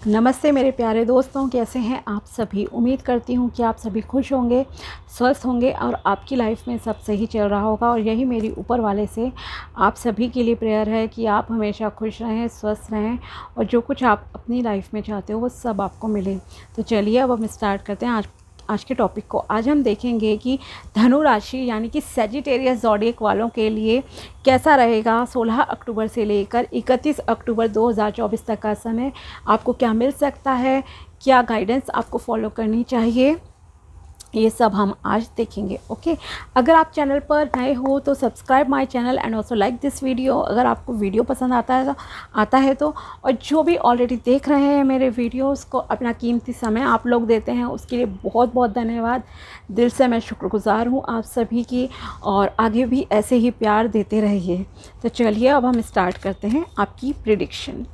नमस्ते मेरे प्यारे दोस्तों, कैसे हैं आप सभी। उम्मीद करती हूँ कि आप सभी खुश होंगे, स्वस्थ होंगे और आपकी लाइफ में सब सही चल रहा होगा। और यही मेरी ऊपर वाले से आप सभी के लिए प्रेयर है कि आप हमेशा खुश रहें, स्वस्थ रहें और जो कुछ आप अपनी लाइफ में चाहते हो वो सब आपको मिले। तो चलिए अब हम स्टार्ट करते हैं आज के टॉपिक को। आज हम देखेंगे कि धनु राशि यानी कि सजिटेरियस ज़ोडिएक वालों के लिए कैसा रहेगा 16 अक्टूबर से लेकर 31 अक्टूबर 2024 तक का समय। आपको क्या मिल सकता है, क्या गाइडेंस आपको फॉलो करनी चाहिए, ये सब हम आज देखेंगे। ओके, अगर आप चैनल पर नए हो तो subscribe my channel and also like this video अगर आपको वीडियो पसंद आता है तो। और जो भी ऑलरेडी देख रहे हैं मेरे वीडियोस को अपना कीमती समय आप लोग देते हैं, उसके लिए बहुत बहुत धन्यवाद। दिल से मैं शुक्रगुजार हूँ आप सभी की, और आगे भी ऐसे ही प्यार देते रहिए। तो चलिए अब हम स्टार्ट करते हैं आपकी प्रिडिक्शन।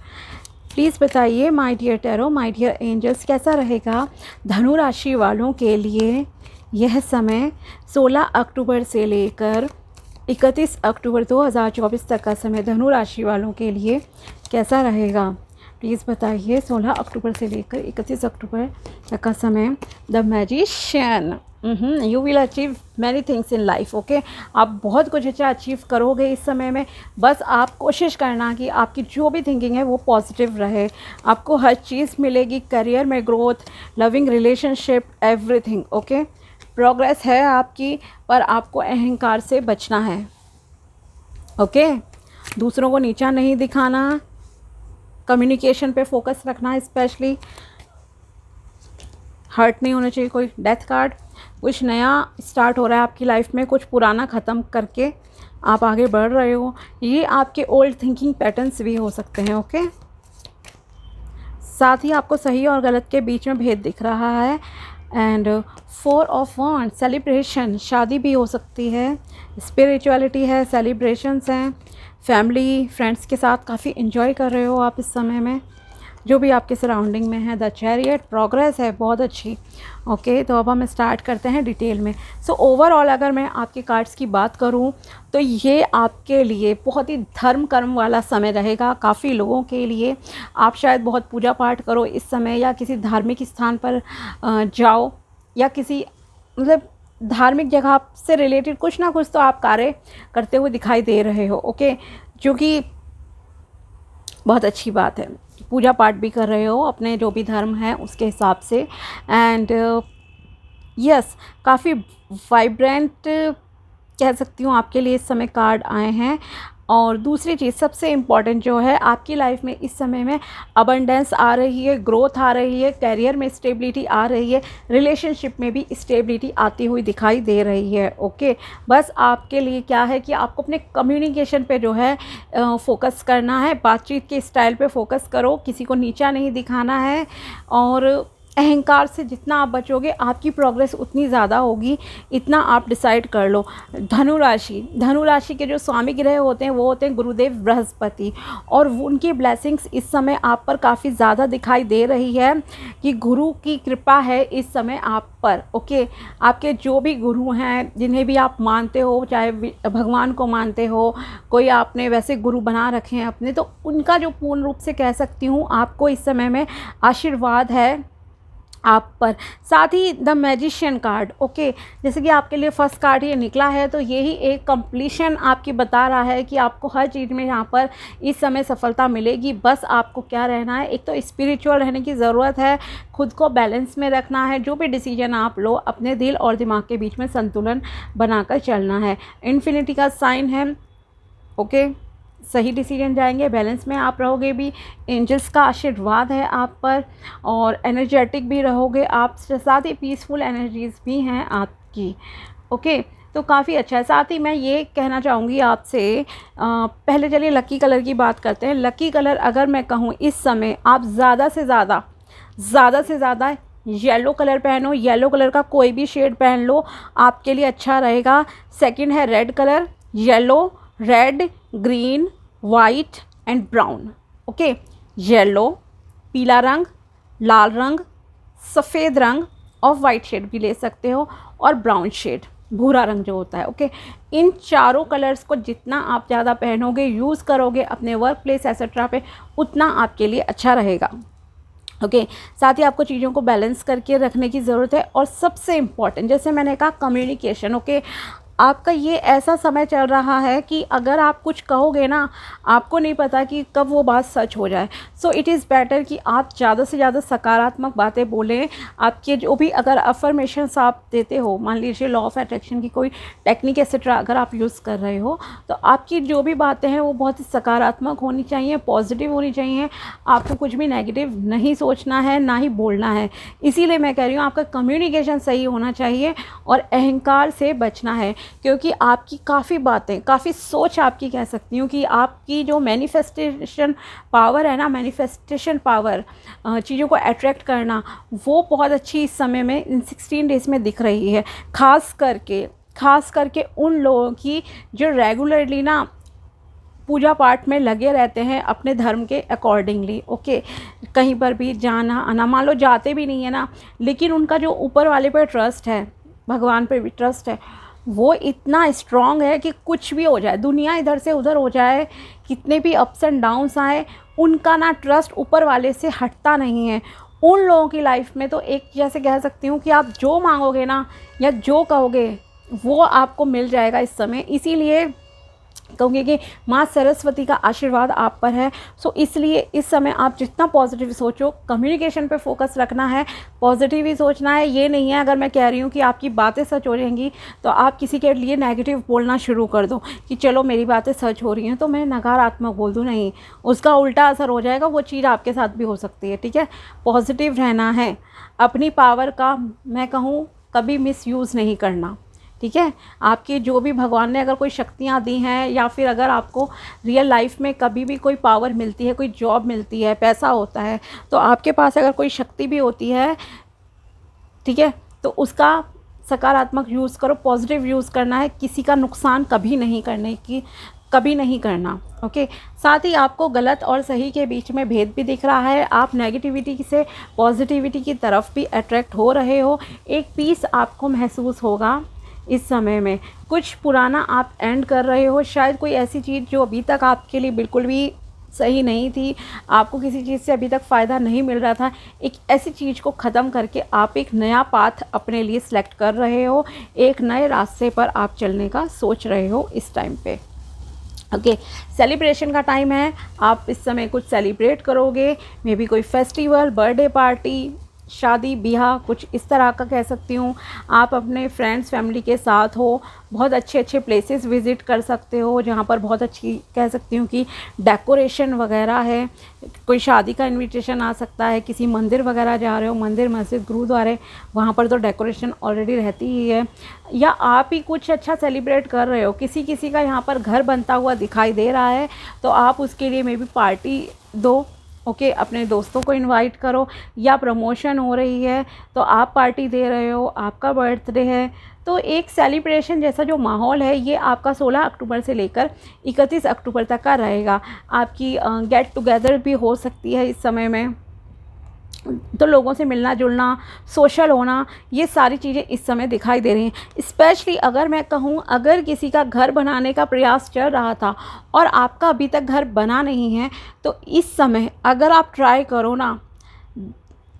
प्लीज़ बताइए my dear tarot, my dear angels, कैसा रहेगा धनु राशि वालों के लिए यह समय 16 अक्टूबर से लेकर 31 अक्टूबर 2024 तक का समय। धनु राशि वालों के लिए कैसा रहेगा प्लीज़ बताइए 16 अक्टूबर से लेकर 31 अक्टूबर तक का समय। The magician, you will achieve many things in life. Okay, आप बहुत कुछ अच्छा अचीव करोगे इस समय में। बस आप कोशिश करना कि आपकी जो भी थिंकिंग है वो पॉजिटिव रहे। आपको हर चीज़ मिलेगी, करियर में growth, loving relationship, everything. Okay, progress है आपकी, पर आपको अहंकार से बचना है। ओके, दूसरों को नीचा नहीं दिखाना, कम्युनिकेशन पे फोकस रखना, स्पेशली हर्ट नहीं होना चाहिए। कोई डेथ कार्ड, कुछ नया स्टार्ट हो रहा है आपकी लाइफ में, कुछ पुराना ख़त्म करके आप आगे बढ़ रहे हो। ये आपके ओल्ड थिंकिंग पैटर्न्स भी हो सकते हैं। ओके, साथ ही आपको सही और गलत के बीच में भेद दिख रहा है। एंड 4 ऑफ वांड, सेलिब्रेशन, शादी भी हो सकती है, स्पिरिचुअलिटी है, सेलिब्रेशंस हैं, फैमिली फ्रेंड्स के साथ काफ़ी इन्जॉय कर रहे हो आप इस समय में, जो भी आपके सराउंडिंग में है। द चैरियट, प्रोग्रेस है बहुत अच्छी। ओके, तो अब हम स्टार्ट करते हैं डिटेल में। सो ओवरऑल अगर मैं आपके कार्ड्स की बात करूं तो ये आपके लिए बहुत ही धर्म कर्म वाला समय रहेगा। काफ़ी लोगों के लिए आप शायद बहुत पूजा पाठ करो इस समय, या किसी धार्मिक स्थान पर जाओ, या किसी मतलब धार्मिक जगह से रिलेटेड कुछ ना कुछ तो आप कार्य करते हुए दिखाई दे रहे हो। ओके, जो कि बहुत अच्छी बात है। पूजा पाठ भी कर रहे हो अपने जो भी धर्म है उसके हिसाब से। एंड यस, काफ़ी वाइब्रेंट कह सकती हूँ आपके लिए इस समय कार्ड आए हैं। और दूसरी चीज़ सबसे इम्पॉर्टेंट जो है, आपकी लाइफ में इस समय में अबंडेंस आ रही है, ग्रोथ आ रही है, करियर में स्टेबिलिटी आ रही है, रिलेशनशिप में भी स्टेबिलिटी आती हुई दिखाई दे रही है। ओके, बस आपके लिए क्या है कि आपको अपने कम्युनिकेशन पे जो है फोकस करना है, बातचीत के स्टाइल पे फोकस करो, किसी को नीचा नहीं दिखाना है। और अहंकार से जितना आप बचोगे आपकी प्रोग्रेस उतनी ज़्यादा होगी, इतना आप डिसाइड कर लो। धनु राशि के जो स्वामी ग्रह होते हैं वो होते हैं गुरुदेव बृहस्पति, और उनकी ब्लेसिंग्स इस समय आप पर काफ़ी ज़्यादा दिखाई दे रही है कि गुरु की कृपा है इस समय आप पर। ओके, आपके जो भी गुरु हैं, जिन्हें भी आप मानते हो, चाहे भगवान को मानते हो, कोई आपने वैसे गुरु बना रखे हैं अपने, तो उनका जो पूर्ण रूप से कह सकती हूँ आपको इस समय में आशीर्वाद है आप पर। साथ ही द मैजिशियन कार्ड, ओके, जैसे कि आपके लिए फर्स्ट कार्ड ये निकला है, तो यही एक कंप्लीशन आपकी बता रहा है कि आपको हर चीज़ में यहाँ पर इस समय सफलता मिलेगी। बस आपको क्या रहना है, एक तो स्पिरिचुअल रहने की ज़रूरत है, खुद को बैलेंस में रखना है, जो भी डिसीजन आप लो अपने दिल और दिमाग के बीच में संतुलन बनाकर चलना है। इन्फिनिटी का साइन है। ओके, सही डिसीजन जाएंगे, बैलेंस में आप रहोगे भी, एंजल्स का आशीर्वाद है आप पर, और एनर्जेटिक भी रहोगे आप, साथ ही पीसफुल एनर्जीज भी हैं आपकी। ओके, तो काफ़ी अच्छा है। साथ ही मैं ये कहना चाहूँगी आपसे, पहले चलिए लकी कलर की बात करते हैं। लकी कलर अगर मैं कहूँ इस समय आप ज़्यादा से ज़्यादा येलो कलर पहनो, येलो कलर का कोई भी शेड पहन लो, आपके लिए अच्छा रहेगा। सेकंड है red colour, yellow, red, green, white and brown. Okay, yellow, पीला रंग, लाल रंग, सफ़ेद रंग, और वाइट शेड भी ले सकते हो, और ब्राउन शेड, भूरा रंग जो होता है। ओके, इन चारों कलर्स को जितना आप ज़्यादा पहनोगे, यूज़ करोगे अपने वर्क प्लेस एक्सेट्रा पे, उतना आपके लिए अच्छा रहेगा। ओके साथ ही आपको चीज़ों को बैलेंस करके रखने की ज़रूरत है। और सबसे इम्पॉर्टेंट, जैसे मैंने कहा, कम्युनिकेशन। ओके आपका ये ऐसा समय चल रहा है कि अगर आप कुछ कहोगे ना, आपको नहीं पता कि कब वो बात सच हो जाए। सो इट इज़ बेटर कि आप ज़्यादा से ज़्यादा सकारात्मक बातें बोलें। आपके जो भी अगर अफर्मेशंस आप देते हो, मान लीजिए लॉ ऑफ अट्रैक्शन की कोई टेक्निक एक्सेट्रा अगर आप यूज़ कर रहे हो, तो आपकी जो भी बातें हैं वो बहुत ही सकारात्मक होनी चाहिए, पॉजिटिव होनी चाहिए। आपको कुछ भी नेगेटिव नहीं सोचना है, ना ही बोलना है। इसीलिए मैं कह रही हूँ आपका कम्युनिकेशन सही होना चाहिए और अहंकार से बचना है, क्योंकि आपकी काफ़ी बातें, काफ़ी सोच आपकी, कह सकती हूँ कि आपकी जो मैनिफेस्टेशन पावर है ना, मैनिफेस्टेशन पावर, चीज़ों को अट्रैक्ट करना, वो बहुत अच्छी इस समय में इन 16 डेज़ में दिख रही है। खास करके उन लोगों की जो रेगुलरली ना पूजा पाठ में लगे रहते हैं अपने धर्म के अकॉर्डिंगली। ओके कहीं पर भी जाना आना, मान लो जाते भी नहीं है ना, लेकिन उनका जो ऊपर वाले पर ट्रस्ट है, भगवान पे भी ट्रस्ट है, वो इतना स्ट्रॉन्ग है कि कुछ भी हो जाए, दुनिया इधर से उधर हो जाए, कितने भी अप्स एंड डाउन्स आए, उनका ना ट्रस्ट ऊपर वाले से हटता नहीं है। उन लोगों की लाइफ में तो एक, जैसे कह सकती हूँ कि आप जो मांगोगे ना या जो कहोगे वो आपको मिल जाएगा इस समय। इसीलिए कहूँगी कि माँ सरस्वती का आशीर्वाद आप पर है। सो इसलिए इस समय आप जितना पॉजिटिव सोचो, कम्युनिकेशन पे फोकस रखना है, पॉजिटिव ही सोचना है। ये नहीं है अगर मैं कह रही हूँ कि आपकी बातें सच हो जाएंगी तो आप किसी के लिए नेगेटिव बोलना शुरू कर दो कि चलो मेरी बातें सच हो रही हैं तो मैं नकारात्मक बोल दूँ। नहीं, उसका उल्टा असर हो जाएगा, वो चीज़ आपके साथ भी हो सकती है। ठीक है, पॉजिटिव रहना है, अपनी पावर का मैं कहूँ कभी मिसयूज़ नहीं करना। ठीक है, आपकी जो भी भगवान ने अगर कोई शक्तियाँ दी हैं, या फिर अगर आपको रियल लाइफ में कभी भी कोई पावर मिलती है, कोई जॉब मिलती है, पैसा होता है, तो आपके पास अगर कोई शक्ति भी होती है, ठीक है, तो उसका सकारात्मक यूज़ करो, पॉजिटिव यूज़ करना है, किसी का नुकसान कभी नहीं करना। ओके साथ ही आपको गलत और सही के बीच में भेद भी दिख रहा है। आप नेगेटिविटी से पॉजिटिविटी की तरफ भी अट्रैक्ट हो रहे हो। एक पीस आपको महसूस होगा इस समय में। कुछ पुराना आप एंड कर रहे हो, शायद कोई ऐसी चीज़ जो अभी तक आपके लिए बिल्कुल भी सही नहीं थी, आपको किसी चीज़ से अभी तक फ़ायदा नहीं मिल रहा था, एक ऐसी चीज़ को ख़त्म करके आप एक नया पाथ अपने लिए सिलेक्ट कर रहे हो, एक नए रास्ते पर आप चलने का सोच रहे हो इस टाइम पे। ओके सेलिब्रेशन का टाइम है, आप इस समय कुछ सेलिब्रेट करोगे, मे बी कोई फेस्टिवल, बर्थडे पार्टी, शादी ब्याह, कुछ इस तरह का कह सकती हूँ। आप अपने फ्रेंड्स फैमिली के साथ हो, बहुत अच्छे अच्छे प्लेसेस विज़िट कर सकते हो जहाँ पर बहुत अच्छी कह सकती हूँ कि डेकोरेशन वगैरह है। कोई शादी का इनविटेशन आ सकता है, किसी मंदिर वगैरह जा रहे हो, मंदिर मस्जिद गुरुद्वारे, वहाँ पर तो डेकोरेशन ऑलरेडी रहती ही है। या आप ही कुछ अच्छा सेलिब्रेट कर रहे हो, किसी का यहाँ पर घर बनता हुआ दिखाई दे रहा है तो आप उसके लिए मे बी पार्टी दो। ओके अपने दोस्तों को इनवाइट करो, या प्रमोशन हो रही है तो आप पार्टी दे रहे हो, आपका बर्थडे है, तो एक सेलिब्रेशन जैसा जो माहौल है ये आपका 16 अक्टूबर से लेकर 31 अक्टूबर तक का रहेगा। आपकी गेट टुगेदर भी हो सकती है इस समय में, तो लोगों से मिलना जुलना, सोशल होना, ये सारी चीज़ें इस समय दिखाई दे रही हैं। स्पेशली अगर मैं कहूँ, अगर किसी का घर बनाने का प्रयास चल रहा था और आपका अभी तक घर बना नहीं है, तो इस समय अगर आप ट्राई करो ना,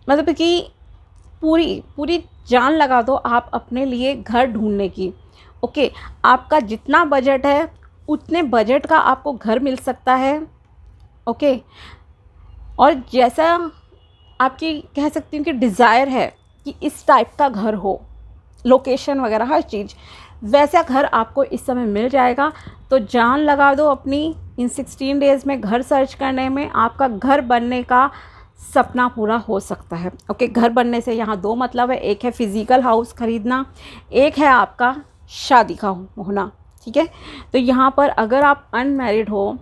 मतलब कि पूरी जान लगा दो आप अपने लिए घर ढूंढने की। ओके आपका जितना बजट है उतने बजट का आपको घर मिल सकता है। ओके और जैसा आपकी कह सकती हूँ कि डिज़ायर है कि इस टाइप का घर हो, लोकेशन वगैरह हर चीज़, वैसा घर आपको इस समय मिल जाएगा। तो जान लगा दो अपनी इन 16 डेज़ में घर सर्च करने में, आपका घर बनने का सपना पूरा हो सकता है। ओके घर बनने से यहाँ दो मतलब है, एक है फिज़िकल हाउस खरीदना, एक है आपका शादी का होना। ठीक है, तो यहाँ पर अगर आप अनमैरिड हो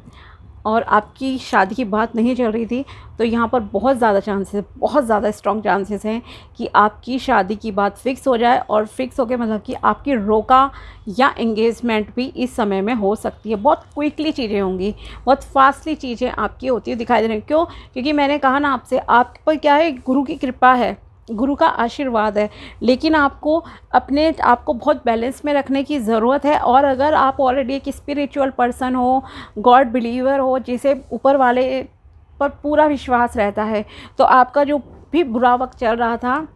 और आपकी शादी की बात नहीं चल रही थी, तो यहाँ पर बहुत ज़्यादा चांसेस, बहुत ज़्यादा स्ट्रॉन्ग चांसेस हैं कि आपकी शादी की बात फिक्स हो जाए। और फिक्स हो के मतलब कि आपकी रोका या एंगेजमेंट भी इस समय में हो सकती है। बहुत क्विकली चीज़ें होंगी, बहुत फास्टली चीज़ें आपकी होती है दिखाई दे रही हैं। क्यों? क्योंकि मैंने कहा ना आपसे, आप पर क्या है, गुरु की कृपा है, गुरु का आशीर्वाद है, लेकिन आपको अपने आप को बहुत बैलेंस में रखने की ज़रूरत है। और अगर आप ऑलरेडी एक स्पिरिचुअल पर्सन हो, गॉड बिलीवर हो, जिसे ऊपर वाले पर पूरा विश्वास रहता है। तो आपका जो भी बुरा वक्त चल रहा था,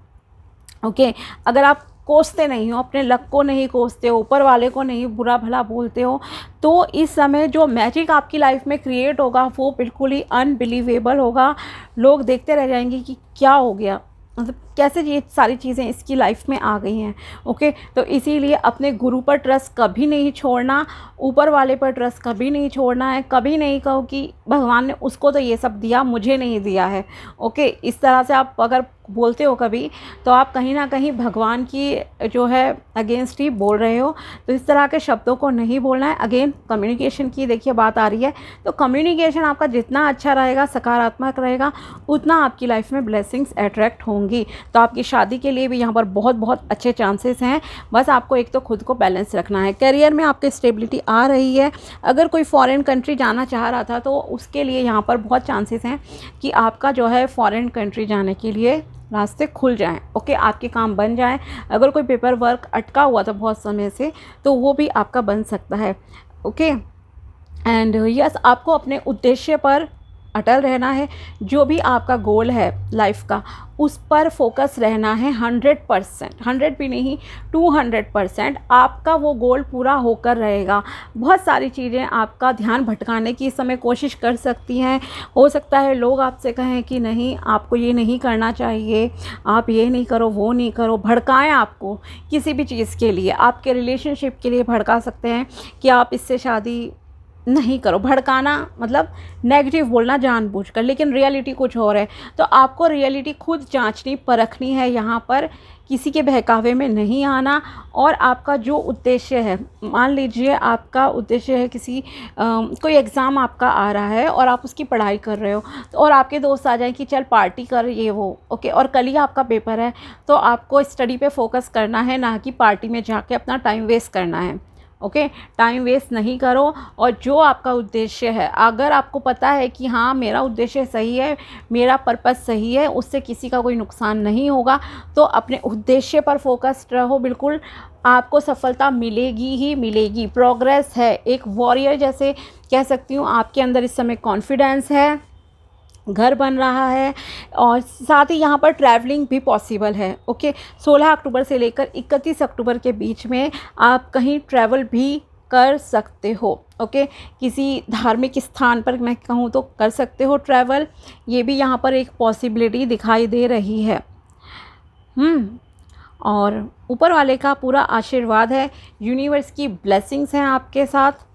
ओके, अगर आप कोसते नहीं हो, अपने लक को नहीं कोसते हो, ऊपर वाले को नहीं बुरा भला बोलते हो, तो इस समय जो मैजिक आपकी लाइफ में क्रिएट होगा वो बिल्कुल ही अनबिलीवेबल होगा। लोग देखते रह जाएंगे कि क्या हो गया, मतलब कैसे ये सारी चीज़ें इसकी लाइफ में आ गई हैं। ओके, तो इसीलिए अपने गुरु पर ट्रस्ट कभी नहीं छोड़ना, ऊपर वाले पर ट्रस्ट कभी नहीं छोड़ना है। कभी नहीं कहो कि भगवान ने उसको तो ये सब दिया, मुझे नहीं दिया है। ओके, इस तरह से आप अगर बोलते हो कभी, तो आप कहीं ना कहीं भगवान की जो है अगेंस्ट ही बोल रहे हो। तो इस तरह के शब्दों को नहीं बोलना है। अगेन कम्युनिकेशन की देखिए बात आ रही है, तो कम्युनिकेशन आपका जितना अच्छा रहेगा, सकारात्मक रहेगा, उतना आपकी लाइफ में ब्लेसिंग्स अट्रैक्ट होंगी। तो आपकी शादी के लिए भी यहाँ पर बहुत बहुत अच्छे चांसेस हैं। बस आपको एक तो खुद को बैलेंस रखना है। करियर में आपकी स्टेबिलिटी आ रही है। अगर कोई फॉरेन कंट्री जाना चाह रहा था तो उसके लिए यहाँ पर बहुत चांसेस हैं कि आपका जो है फॉरेन कंट्री जाने के लिए रास्ते खुल जाएं। ओके, आपके काम बन जाएं। अगर कोई पेपर वर्क अटका हुआ था बहुत समय से, तो वो भी आपका बन सकता है। ओके, एंड यस, आपको अपने उद्देश्य पर अटल रहना है। जो भी आपका गोल है लाइफ का, उस पर फोकस रहना है 100%, 100 भी नहीं 200%। आपका वो गोल पूरा होकर रहेगा। बहुत सारी चीज़ें आपका ध्यान भटकाने की इस समय कोशिश कर सकती हैं। हो सकता है लोग आपसे कहें कि नहीं, आपको ये नहीं करना चाहिए, आप ये नहीं करो, वो नहीं करो, भड़काएं आपको किसी भी चीज़ के लिए। आपके रिलेशनशिप के लिए भड़का सकते हैं कि आप इससे शादी नहीं करो। भड़काना मतलब नेगेटिव बोलना जानबूझकर, लेकिन रियलिटी कुछ और है। तो आपको रियलिटी खुद जांचनी परखनी है, यहाँ पर किसी के बहकावे में नहीं आना। और आपका जो उद्देश्य है, मान लीजिए आपका उद्देश्य है किसी कोई एग्ज़ाम आपका आ रहा है और आप उसकी पढ़ाई कर रहे हो, तो और आपके दोस्त आ जाएं कि चल पार्टी कर, ये वो, ओके, और कल ही आपका पेपर है, तो आपको स्टडी पे फोकस करना है, ना कि पार्टी में जाके अपना टाइम वेस्ट करना है। ओके, टाइम वेस्ट नहीं करो। और जो आपका उद्देश्य है, अगर आपको पता है कि हाँ मेरा उद्देश्य सही है, मेरा पर्पस सही है, उससे किसी का कोई नुकसान नहीं होगा, तो अपने उद्देश्य पर फोकस्ड रहो। बिल्कुल आपको सफलता मिलेगी ही मिलेगी। प्रोग्रेस है, एक वॉरियर जैसे कह सकती हूँ। आपके अंदर इस समय कॉन्फिडेंस है, घर बन रहा है, और साथ ही यहाँ पर ट्रैवलिंग भी पॉसिबल है। ओके, 16 अक्टूबर से लेकर 31 अक्टूबर के बीच में आप कहीं ट्रैवल भी कर सकते हो। ओके, किसी धार्मिक स्थान पर मैं कहूँ तो कर सकते हो ट्रैवल। ये भी यहाँ पर एक पॉसिबिलिटी दिखाई दे रही है। और ऊपर वाले का पूरा आशीर्वाद है, यूनिवर्स की ब्लेसिंग्स हैं आपके साथ।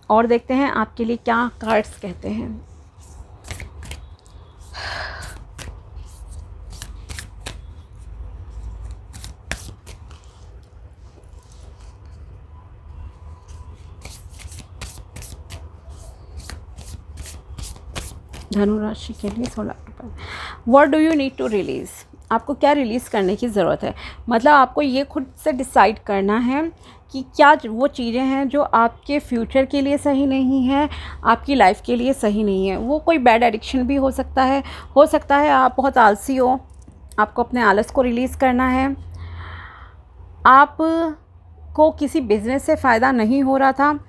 और देखते हैं आपके लिए क्या कार्ड्स कहते हैं। धनु राशि के लिए 16 अक्टूबर, what do you need to release. आपको क्या रिलीज़ करने की ज़रूरत है। मतलब आपको ये खुद से डिसाइड करना है कि क्या वो चीज़ें हैं जो आपके फ्यूचर के लिए सही नहीं है, आपकी लाइफ के लिए सही नहीं है। वो कोई बैड एडिक्शन भी हो सकता है आप बहुत आलसी हो, आपको अपने आलस को रिलीज़ करना है। आप को किसी बिज़नेस से फ़ायदा नहीं हो रहा था,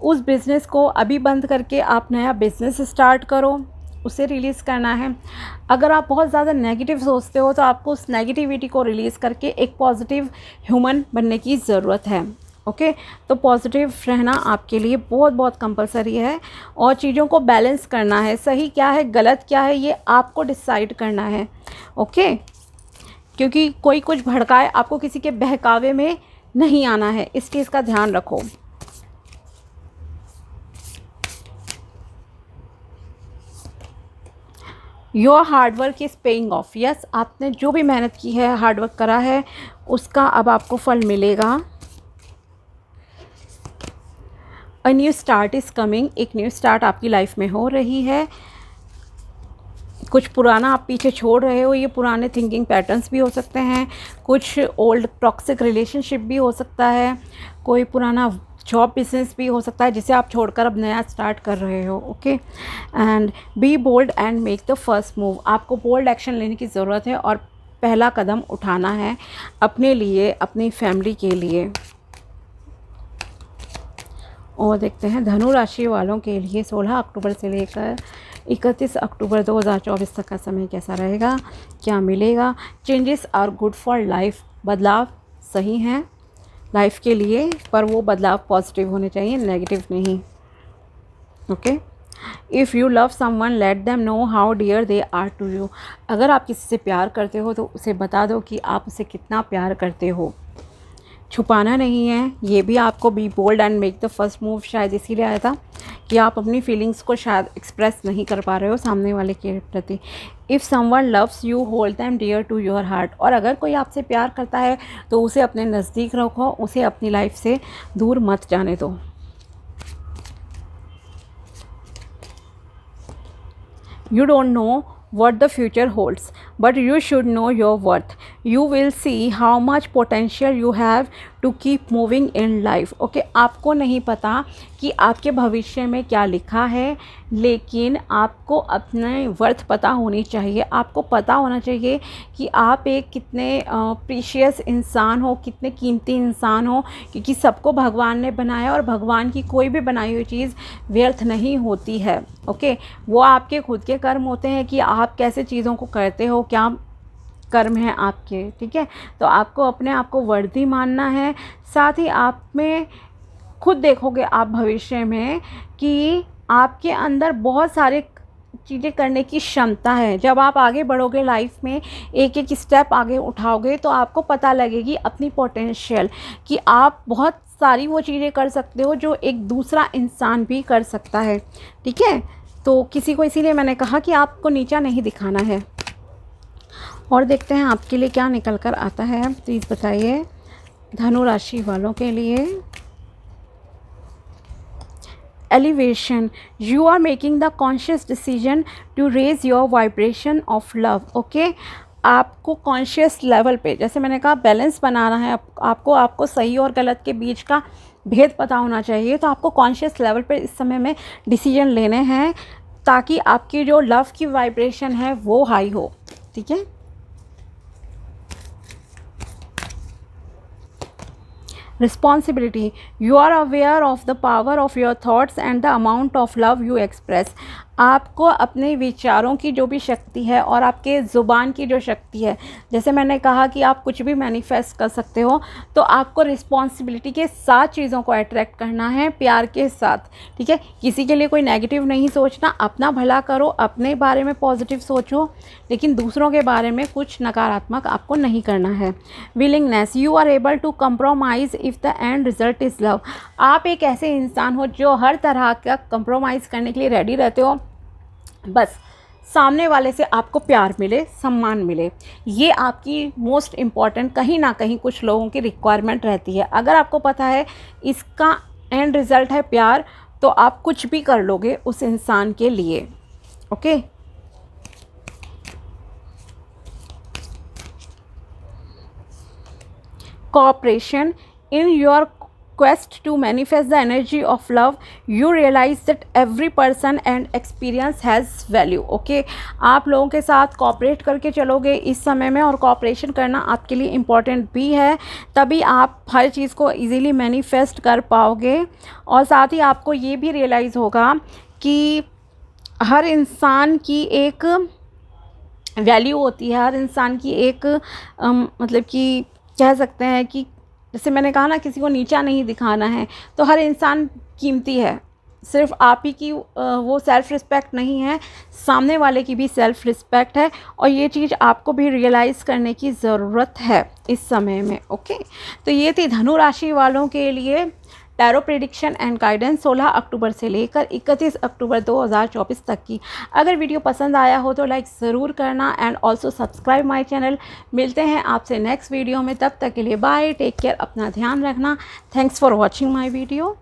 उस बिज़नेस को अभी बंद करके आप नया बिज़नेस स्टार्ट करो, उसे रिलीज़ करना है। अगर आप बहुत ज़्यादा नेगेटिव सोचते हो, तो आपको उस नेगेटिविटी को रिलीज़ करके एक पॉजिटिव ह्यूमन बनने की ज़रूरत है। ओके, तो पॉजिटिव रहना आपके लिए बहुत बहुत कंपलसरी है। और चीज़ों को बैलेंस करना है, सही क्या है गलत क्या है ये आपको डिसाइड करना है। ओके, क्योंकि कोई कुछ भड़काए, आपको किसी के बहकावे में नहीं आना है, इस चीज़ का ध्यान रखो। Your hard work is paying off. Yes, आपने जो भी मेहनत की है, हार्डवर्क करा है, उसका अब आपको फल मिलेगा। A new start is coming. एक न्यू स्टार्ट आपकी लाइफ में हो रही है। कुछ पुराना आप पीछे छोड़ रहे हो, ये पुराने थिंकिंग पैटर्न्स भी हो सकते हैं, कुछ ओल्ड टॉक्सिक रिलेशनशिप भी हो सकता है, कोई पुराना जॉब बिजनेस भी हो सकता है जिसे आप छोड़कर अब नया स्टार्ट कर रहे हो। Okay, and be bold and make the first move. आपको बोल्ड एक्शन लेने की ज़रूरत है और पहला कदम उठाना है अपने लिए, अपनी फैमिली के लिए। और देखते हैं धनु राशि वालों के लिए 16 अक्टूबर से लेकर 31 अक्टूबर 2024 तक का समय कैसा रहेगा, क्या मिलेगा। Changes are good for life, बदलाव सही हैं लाइफ के लिए, पर वो बदलाव पॉजिटिव होने चाहिए, नेगेटिव नहीं। Okay. If you love someone let them know how dear they are to you. अगर आप किसी से प्यार करते हो तो उसे बता दो कि आप उसे कितना प्यार करते हो। छुपाना नहीं है, ये भी आपको be bold and make the first move शायद इसीलिए आया था कि आप अपनी फीलिंग्स को शायद एक्सप्रेस नहीं कर पा रहे हो सामने वाले के प्रति। If someone loves you hold them dear to your heart. और अगर कोई आपसे प्यार करता है तो उसे अपने नज़दीक रखो, उसे अपनी लाइफ से दूर मत जाने दो। You don't know what the future holds, but you should know your worth. You will see how much potential you have to keep moving in life. Okay, आपको नहीं पता कि आपके भविष्य में क्या लिखा है, लेकिन आपको अपने वर्थ पता होनी चाहिए। आपको पता होना चाहिए कि आप एक कितने प्रीशियस इंसान हो, कितने कीमती इंसान हो, क्योंकि सबको भगवान ने बनाया और भगवान की कोई भी बनाई हुई चीज़ व्यर्थ नहीं होती है। ओके, वो आपके खुद के कर्म होते हैं कि आप कैसे चीज़ों को करते हो, क्या कर्म हैं आपके। ठीक है, तो आपको अपने आप को वर्दी मानना है। साथ ही आप में खुद देखोगे आप भविष्य में कि आपके अंदर बहुत सारे चीज़ें करने की क्षमता है। जब आप आगे बढ़ोगे लाइफ में, एक एक स्टेप आगे उठाओगे, तो आपको पता लगेगी अपनी पोटेंशियल कि आप बहुत सारी वो चीज़ें कर सकते हो जो एक दूसरा इंसान भी कर सकता है। ठीक है, तो किसी को इसीलिए मैंने कहा कि आपको नीचा नहीं दिखाना है। और देखते हैं आपके लिए क्या निकल कर आता है, प्लीज़ बताइए धनु राशि वालों के लिए। Elevation, you are making the conscious decision to raise your vibration of love. Okay, आपको कॉन्शियस लेवल पे, जैसे मैंने कहा, बैलेंस बनाना है आपको सही और गलत के बीच का भेद पता होना चाहिए। तो आपको कॉन्शियस लेवल पे इस समय में डिसीजन लेने हैं ताकि आपकी जो लव की वाइब्रेशन है वो हाई हो। ठीक है, responsibility, you are aware of the power of your thoughts and the amount of love you express. आपको अपने विचारों की जो भी शक्ति है और आपके ज़ुबान की जो शक्ति है, जैसे मैंने कहा कि आप कुछ भी मैनिफेस्ट कर सकते हो, तो आपको रिस्पॉन्सिबिलिटी के साथ चीज़ों को अट्रैक्ट करना है, प्यार के साथ। ठीक है, किसी के लिए कोई नेगेटिव नहीं सोचना, अपना भला करो, अपने बारे में पॉजिटिव सोचो, लेकिन दूसरों के बारे में कुछ नकारात्मक आपको नहीं करना है। Willingness, you are able to compromise if the end result is love. आप एक ऐसे इंसान हो जो हर तरह का कंप्रोमाइज़ करने के लिए रेडी रहते हो, बस सामने वाले से आपको प्यार मिले, सम्मान मिले। ये आपकी मोस्ट इम्पॉर्टेंट कहीं ना कहीं कुछ लोगों की रिक्वायरमेंट रहती है। अगर आपको पता है इसका एंड रिज़ल्ट है प्यार, तो आप कुछ भी कर लोगे उस इंसान के लिए। Okay, cooperation, in your quest to manifest the energy of love, you realize that every person and experience has value. Okay, आप लोगों के साथ कॉपरेट करके चलोगे इस समय में, और कॉपरेशन करना आपके लिए इम्पॉर्टेंट भी है, तभी आप हर चीज़ को इजीली मैनिफेस्ट कर पाओगे। और साथ ही आपको ये भी रियलाइज़ होगा कि हर इंसान की एक वैल्यू होती है, हर इंसान की एक मतलब कि कह सकते हैं कि जैसे मैंने कहा ना, किसी को नीचा नहीं दिखाना है, तो हर इंसान कीमती है। सिर्फ आप ही की वो सेल्फ़ रिस्पेक्ट नहीं है, सामने वाले की भी सेल्फ़ रिस्पेक्ट है, और ये चीज़ आपको भी रियलाइज़ करने की ज़रूरत है इस समय में। ओके, तो ये थी धनु राशि वालों के लिए टैरो प्रेडिक्शन एंड गाइडेंस 16 अक्टूबर से लेकर 31 अक्टूबर 2024 तक की। अगर वीडियो पसंद आया हो तो लाइक ज़रूर करना and also subscribe my channel. मिलते हैं आपसे नेक्स्ट वीडियो में, तब तक के लिए बाय, टेक केयर, अपना ध्यान रखना। Thanks for watching my video.